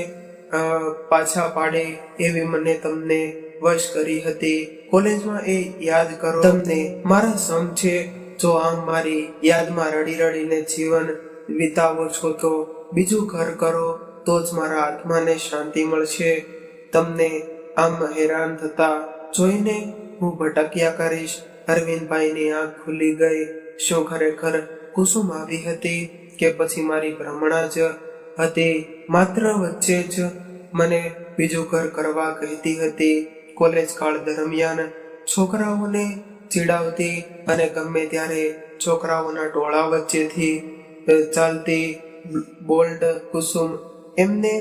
પાછા પાડે એવી મને તમને વશ કરી હતી. કોલેજમાં એ યાદ કરો, તમને મારા સમ છે. જો આમ મારી યાદમાં રડી રડીને જીવન વિતાવો છો તો બીજું ઘર કરો તો તો જ મારા આત્માને શાંતિ મળશે. તમને આમ હેરાન થતા જોઈને હું ભટક્યા કરીશ. અરવિંદભાઈની આંખ ખુલી ગઈ. શું ખરેખર કુસુમ આવી હતી કે પછી મારી ભ્રમણા જ હતી? માત્ર વચ્ચે જ મને બીજું ઘર કરવા કહેતી હતી. કોલેજ કાળ દરમિયાન છોકરાઓને ચીડાવતી અને ગમે ત્યારે છોકરાઓના ટોળા વચ્ચેથી ચાલતી બોલ્ડ કુસુમ એમને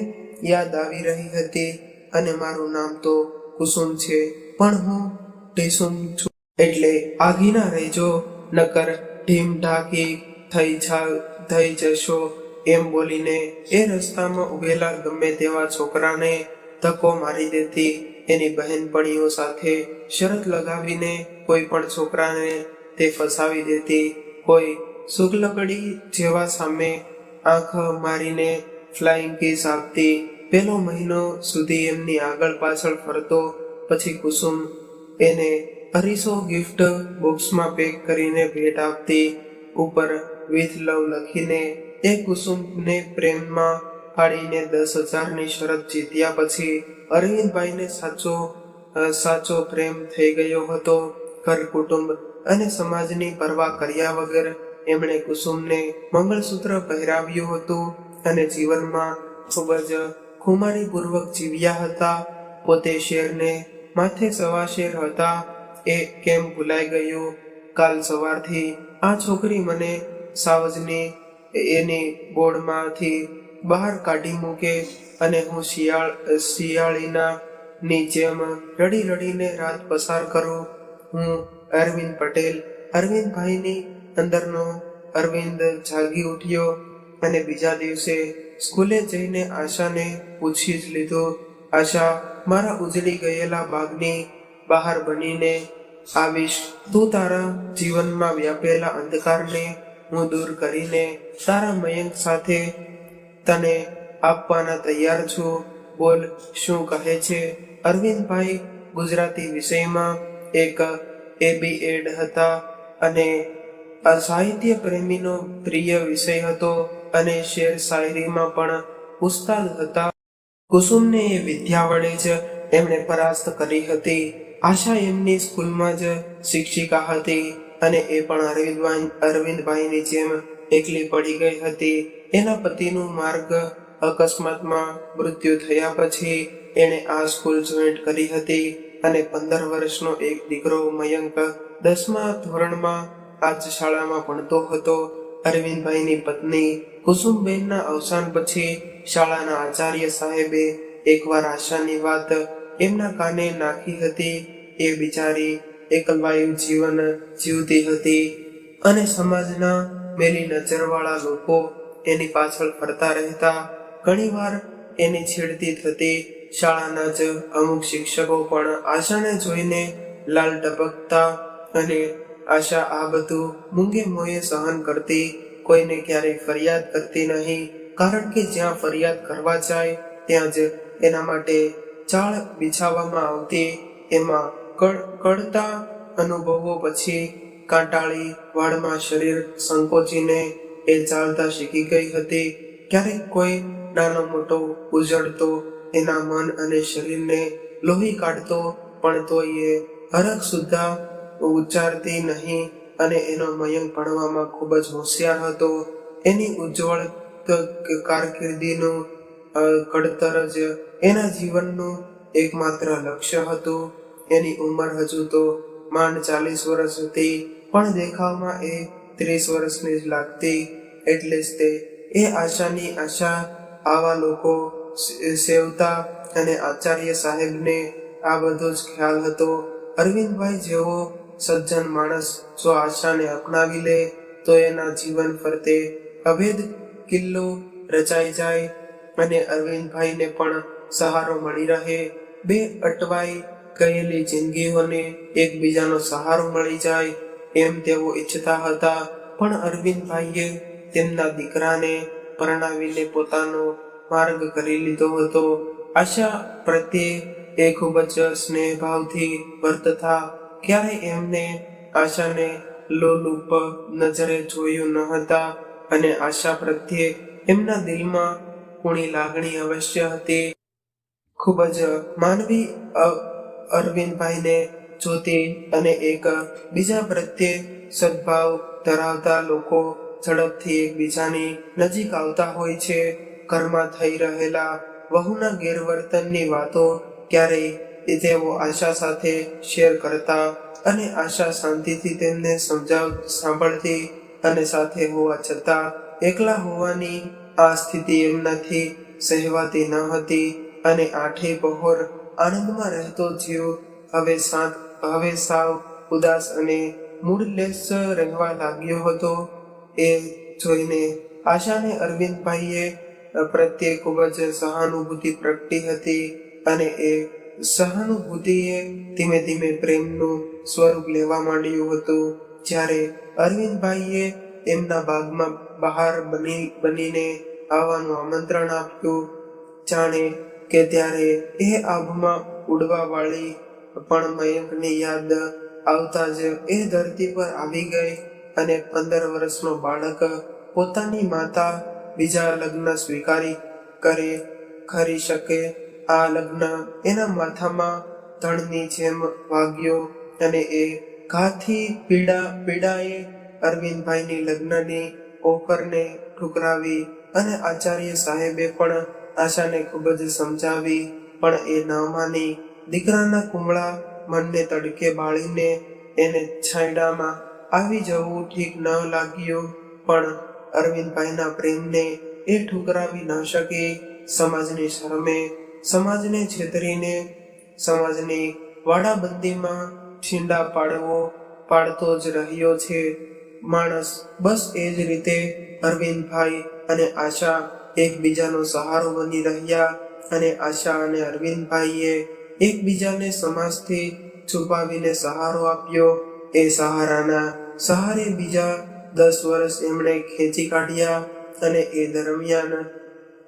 યાદ આવી રહી હતી. અને મારું નામ તો કુસુમ છે, પણ હું ઢીસુમ છું. એટલે આગી ના રહેજો, નકર ઢીમ ઢાકી થઈ જશો. એમ બોલીને એ રસ્તામાં ઉભેલા ગમે તેવા છોકરાને ધક્કો મારી દેતી. એની બહેનપણીઓ સાથે શરત લગાવીને કોઈ પણ છોકરાને તે ફસાવી દેતી. કોઈ શુક્લકડી જેવા સામે આંખ મારીને ફ્લાઇંગ કિસ આપતી. પેલો મહિનો સુધી એમની આગળ પાછળ ફરતો. પછી કુસુમ એને અરીસો ગિફ્ટ બોક્સમાં પેક કરીને ભેટ આપતી. ઉપર વિથ લવ લખીને. એ કુસુમને પ્રેમમાં પાડીને 10,000ની શરત જીત્યા પછી અરવિંદભાઈને સાચો પ્રેમ થઈ ગયો હતો. ઘર કુટુંબ અને સમાજની પરવા કર્યા વગર એમણે કુસુમને મંગળસૂત્ર પહેરાવ્યું હતું અને જીવનમાં ખૂબ જ ખુમારીપૂર્વક જીવ્યા હતા. પોતે શેરને માથે સવા શેર હતા એ કેમ ભૂલાઈ ગયું? કાલ સવારથી આ છોકરી મને સાવજની એની બોર્ડમાંથી બહાર કાઢી મૂકે અને હું શિયાળીના ની જેમ રડી રડીને રાત પસાર કરું. હું અરવિંદ પટેલ. અરવિંદભાઈની અંદરનો અરવિંદ જાગી ઉઠ્યો અને બીજા દિવસે સ્કૂલે જઈને આશાને પૂછી જ લીધું. આશા, મારા ઉજળી ગયેલા બાગની બહાર બનીને આવીશ. તું તારા જીવનમાં વ્યાપેલા અંધકારને હું દૂર કરીને તારા મયંક સાથે તને આપવાના તૈયાર છું. બોલ, શું કહે છે? અરવિંદભાઈ ગુજરાતી વિષયમાં એક AB.Ed હતા અને સાહિત્ય પ્રેમીનો પ્રિય વિષય હતો અને શેર શાયરીમાં પણ ઉસ્તાદ હતા. કુસુમને એ વિદ્યા વડે જ એમણે પરાસ્ત કરી હતી. આશા એમની સ્કૂલમાં જ શિક્ષિકા હતી અને એ પણ અરવિંદભાઈની જેમ એકલી પડી ગઈ હતી. એના પતિનું માર્ગ અકસ્માતમાં મૃત્યુ થયા પછી એણે આ સ્કૂલ જોઈન્ટ કરી હતી અને 15 વર્ષનો એક દીકરો મયંક 10મા ધોરણમાં આ જ શાળામાં ભણતો હતો. અરવિંદભાઈની પત્ની કુસુમબેનના અવસાન પછી શાળાના આચાર્ય સાહેબે એકવાર આશાની વાત એમના કાને નાખી હતી. એ બિચારી એકલવાયુ જીવન જીવતી હતી અને સમાજના મેલી નજરવાળા લોકો એની પાછળ ફરતા રહેતા. ઘણીવાર એની છેડતી થતી. શાળાના જ અમુક શિક્ષકો પણ આશાને જોઈને લાલ ટપકતા અને આશા આ બધું મૂંગે મોયે સહન કરતી. કોઈને ક્યારેય ફરિયાદ કરતી નહીં, કારણ કે જ્યાં ફરિયાદ કરવા જાય ત્યાં જ એના માટે ચાળ બિછાવવામાં આવતી. એમાં કડતા અનુભવો પછી કાંટાળી વાળમાં શરીર સંકોચીને એ ચાલતા શીખી ગઈ હતી. ક્યારેક કોઈ નાનો મોટો ઉજળતો એના મન અને શરીરને લોહી કાઢતો, પણ તોય એ હરખ સુદ્ધા ઉચ્ચારતી નહીં. અને એનો મયંક ભણવામાં ખૂબ જ હોશિયાર હતો. એની ઉજ્જવળ કારકિર્દીનું ઘડતર જ એના જીવનનું એકમાત્ર લક્ષ્ય હતું. એની ઉંમર હજુ તો માંડ 40 વર્ષ હતી, પણ દેખાવમાં એ 30 વર્ષની જ લાગતી. એટલે જ તે એ આશાની આશા આવા લોકો સેવતા અને આચાર્ય સાહેબને આ બધો જ ખ્યાલ હતો. અરવિંદભાઈ જેવો સજ્જન માણસ જો આશાને અપનાવી લે તો એના જીવન ફરતે અભેદ કિલ્લો રચાઈ જાય અને અરવિંદભાઈને પણ સહારો મળી રહે. બે અટવાઈ ગયેલી જિંદગીઓને એકબીજાનો સહારો મળી જાય એમ તેઓ ઈચ્છતા હતા. પણ અરવિંદભાઈએ તેમના દીકરાને પરણાવીને પોતાનો માર્ગ કરી લીધો હતો. આશા પ્રત્યે એ ખૂબ જ સ્નેહભાવથી વર્તતા. ક્યારેય એમને આશાને લોલુપ નજરે જોયું ન હતા અને આશા પ્રત્યે એમના દિલમાં કુણી લાગણી અવશ્ય હતી. ખૂબ જ માનવી અરવિંદભાઈને જોતી અને એક બીજા પ્રત્યે સદભાવ ધરાવતા લોકો ઝડપથી એકબીજાની નજીક આવતા હોય છે. ઘરમાં થઈ રહેલા વહુના ગેરવર્તનની વાતો ક્યારેય તેઓ આશા સાથે શેર કરતા અને આશા શાંતિથી તેમને સાંભળતી અને સાથે હોવા છતાં એકલા હોવાની આ સ્થિતિ એમનાથી સહેવાતી ન હતી અને આઠે પહોર આનંદમાં રહેતો જીવ હવે સાવ ઉદાસ અને મૂડલેસ રહેવા લાગ્યો હતો. એ જોઈને આશાને અરવિંદભાઈએ પ્રત્યે ખૂબ જ સહાનુભૂતિ પ્રગટી હતી અને એ સહાનુભૂતિએ ધીમે ધીમે પ્રેમનું સ્વરૂપ લેવા માંડ્યું હતું. જ્યારે અરવિંદભાઈએ એમના બાગમાં બહાર બનીને આવવાનું આમંત્રણ આપ્યું, જાણે કે ત્યારે એ આભમાં ઉડવા વાળી પણ મયંકની યાદ આવતા જ એ ધરતી પર આવી ગઈ અને 15 વર્ષનો બાળક પોતાની માતા બીજા લગ્ન સ્વીકારી કરી શકે. આ લગ્ન એના માથામાં ધણની જેમ વાગ્યો અને એ ઘાથી પીડાએ અરવિંદભાઈની લગ્નની ઓફરને ઠુકરાવી અને આચાર્ય સાહેબે પણ આશાને ખૂબ જ સમજાવી, પણ એ ન માની. દીકરાના કુમળા મનને તડકે બાળીને એને છાંયડામાં આવી જવું ઠીક ન લાગ્યું, પણ અરવિંદભાઈના પ્રેમને એ ઠુકરાવી ન શકી. સમાજની શરમે, સમાજને છેતરીને, સમાજની વાડાબંધીમાં છીંડા પાડતો જ રહ્યો છે માણસ. બસ એ જ રીતે અરવિંદભાઈ અને આશા એકબીજાનો સહારો બની રહ્યા અને આશા અને અરવિંદભાઈએ એકબીજાને સમાજથી છુપાવીને સહારો આપ્યો. એ સહારાના સહારે બીજા 10 વર્ષ એમણે ખેંચી કાઢ્યા અને એ દરમિયાન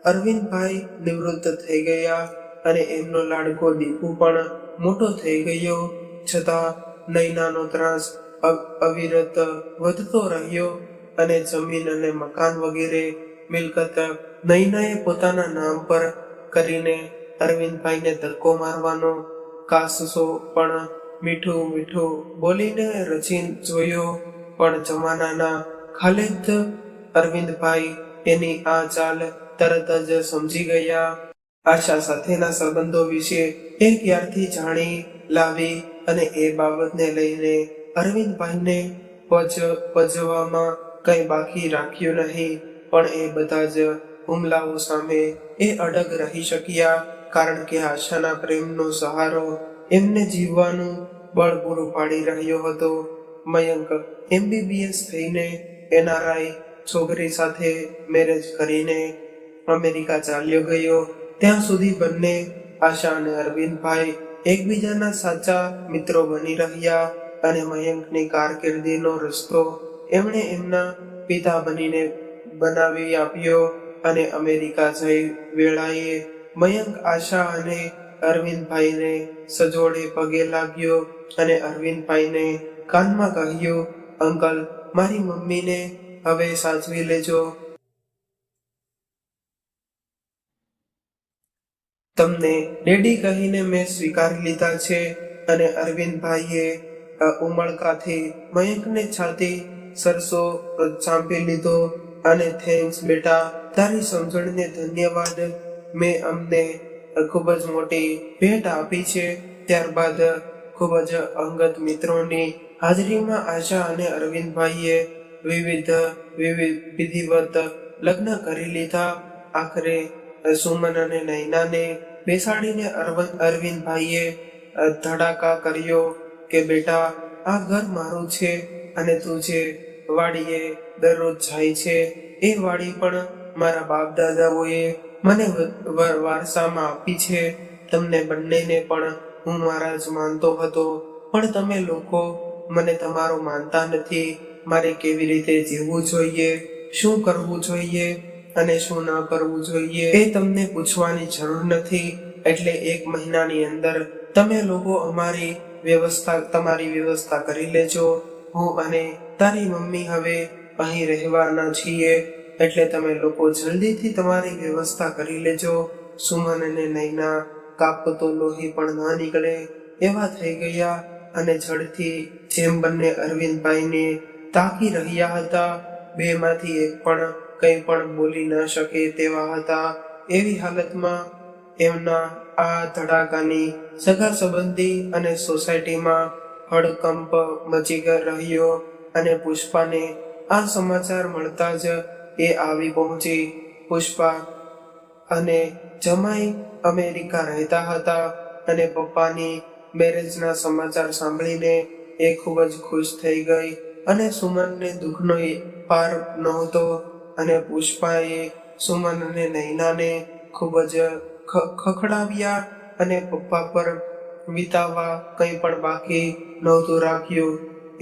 અરવિંદભાઈ નિવૃત્ત થઈ ગયા અને એમનો લાડકો દીપુ પણ મોટો થઈ ગયો. છતાં નૈનાનો ત્રાસ અવિરત વધતો રહ્યો અને જમીન અને મકાન વગેરે મિલકત નૈનાએ પોતાના નામ પર કરીને અરવિંદભાઈને ધક્કો મારવાનો કાસસો પણ મીઠું મીઠું બોલીને રચી જોયો. પણ જમાનાના ખાલેદ અરવિંદભાઈ એની આ ચાલ તરત જ સમજી ગયા. આશા સાથેના સંબંધો વિશે એ ક્યારથી જાણી લાવી અને એ બાબતને લઈને અરવિંદભાઈને પજવામાં કંઈ બાકી રાખ્યું નહીં. પણ એ બધા જ હુમલાઓ સામે એ અડગ રહી શક્યા, કારણ કે આશાના પ્રેમનો સહારો એમને જીવવાનું બળ પૂરું પાડી રહ્યો હતો. મયંક MBBS થઈને NRI છોકરી સાથે મેરેજ કરીને અમેરિકા ચાલ્યો ગયો. ત્યાં સુધી બંને આશા અને અરવિંદભાઈ એકબીજાના સાચા મિત્રો બની રહ્યા અને મયંકની કારકિર્દીનો રસ્તો એમણે એમના પિતા બનીને બનાવી આપ્યો અને અમેરિકા જઈ વેળાએ મયંક આશા અને અરવિંદભાઈને સજોડે પગે લાગ્યો અને અરવિંદભાઈને કાનમાં કહ્યું, અંકલ, મારી મમ્મીને હવે સાચવી લેજો. તમને ડેડી કહીને મેં સ્વીકારી લીધા છે. અને અરવિંદભાઈએ ઉમળકાથી મયંકને છાતી સરસો ચાંપી લીધો અને થેન્ક્સ બેટા, તારી સમજણને ધન્યવાદ. મેં અમને ખૂબ જ મોટી ભેટ આપી છે. ત્યારબાદ ખૂબ જ અંગત મિત્રોની હાજરીમાં આશા અને અરવિંદભાઈએ વિધિવત લગ્ન કરી લીધા. આખરે સુમન અને નૈનાને બેસાડીને અરવિંદભાઈએ ધડાકા કર્યો કે બેટા, આ ઘર મારું છે અને તું જે વાડીએ દરરોજ જાય છે એ વાડી પણ મારા બાપ દાદાઓએ મને વારસામાં આપી છે. તમને બંનેને પણ હું મારા જ માનતો હતો, પણ તમે લોકો મને તમારો માનતા નથી. મારે કેવી રીતે જીવવું જોઈએ, શું કરવું જોઈએ અને શું ન કરવું જોઈએ એ તમને પૂછવાની જરૂર નથી. એટલે 1 મહિનાની અંદર તમે લોકો તમારી વ્યવસ્થા કરી લેજો. હું અને તારી મમ્મી હવે અહીં રહેવાના છીએ. એટલે તમે લોકો જલ્દીથી તમારી વ્યવસ્થા કરી લેજો. સુમન અને નૈના કાપતો લોહી પણ ન નીકળે એવા થઈ ગયા અને ઝડથી જેમ બંને અરવિંદભાઈને તાકી રહ્યા હતા. બેમાંથી એક પણ કંઈ પણ બોલી ન શકે તેવા હતા. એવી હાલતમાં એમના આ ધડાકાની સગા સંબંધી અને સોસાયટીમાં હડકંપ મચી રહ્યો અને પુષ્પાને આ સમાચાર મળતા જ એ આવી પહોંચી. પુષ્પા અને જમાઈ અમેરિકા રહેતા હતા અને પપ્પાની મેરેજના સમાચાર સાંભળીને એ ખૂબ જ ખુશ થઈ ગઈ અને સુમનને દુઃખનો પાર નહોતો અને પુષ્પાએ સુમન અને નૈનાને ખૂબ જ ખખડાવ્યા અને પપ્પા પર વિતાવવા કંઈ પણ બાકી નહોતું રાખ્યું.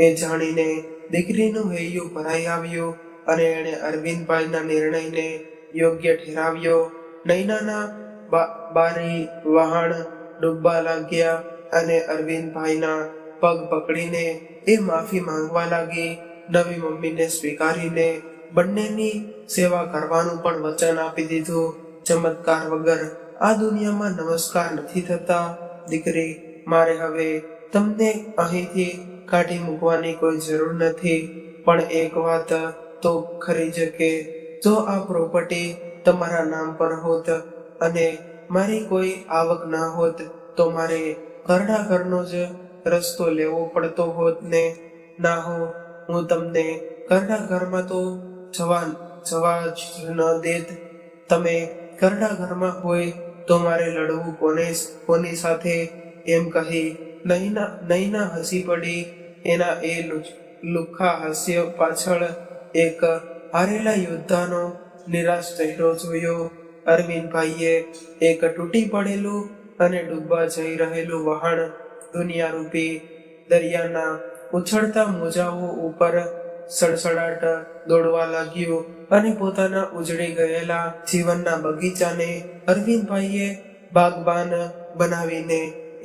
એ જાણીને દીકરીનું હૈયું ભરાઈ આવ્યું અને એણે અરવિંદભાઈના નિર્ણયને યોગ્ય ઠેરાવ્યો. નૈનાના બારી વહાણ ડૂબવા લાગ્યા અને અરવિંદભાઈના પગ પકડીને એ માફી માંગવા લાગી. નવી મમ્મીને સ્વીકારીને બંનેની સેવા કરવાનું પણ વચન આપી દીધું. ચમત્કાર વગર આ દુનિયામાં નમસ્કાર નથી થતા. દીકરી, મારે હવે તમને અહીંથી કાઢી મૂકવાની કોઈ જરૂર નથી, પણ એક વાત તો ખરી જ કે જો આ પ્રોપર્ટી તમારા નામ પર હોત અને મારી કોઈ આવક ના હોત તો મારે ઘરડા ઘરનો જ રસ્તો લેવો પડતો હોત ને. ના હો, હું તમને ઘરડા ઘરમાં તો જવા જ ન દેત. તમે ઘરડા ઘરમાં હોય તો મારે લડવું કોની સાથે એમ કહી નૈના હસી પડી. એના એ લુખ્ખા હાસ્ય પાછળ એક હારેલા યોદ્ધાનો નિરાશ ચહેરો જોયો. અરવિંદભાઈએ એક તૂટી પડેલું અને ડૂબવા જઈ રહેલું વહાણ દુનિયારૂપી દરિયાના ઉછળતા મોજાઓ ઉપર સડસડાટ દોડવા લાગ્યું અને પોતાના ઉજળી ગયેલા જીવનના બગીચાને અરવિંદભાઈએ બાગબાન બનાવીને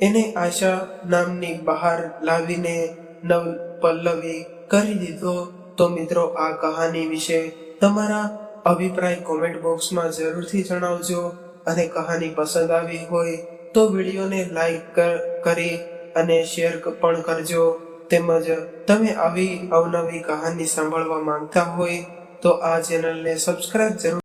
એને આશા નામની બહાર લાવીને નવ પલ્લવી કરી દીધો. તો મિત્રો, આ કહાની વિશે તમારા અભિપ્રાય કોમેન્ટ બોક્સમાં જરૂરથી જણાવજો અને કહાની પસંદ આવી હોય તો વિડીયોને લાઈક કરી અને શેર પણ કરજો. તેમજ તમે આવી અવનવી કહાની સાંભળવા માંગતા હોય તો આ ચેનલને સબસ્ક્રાઇબ જરૂર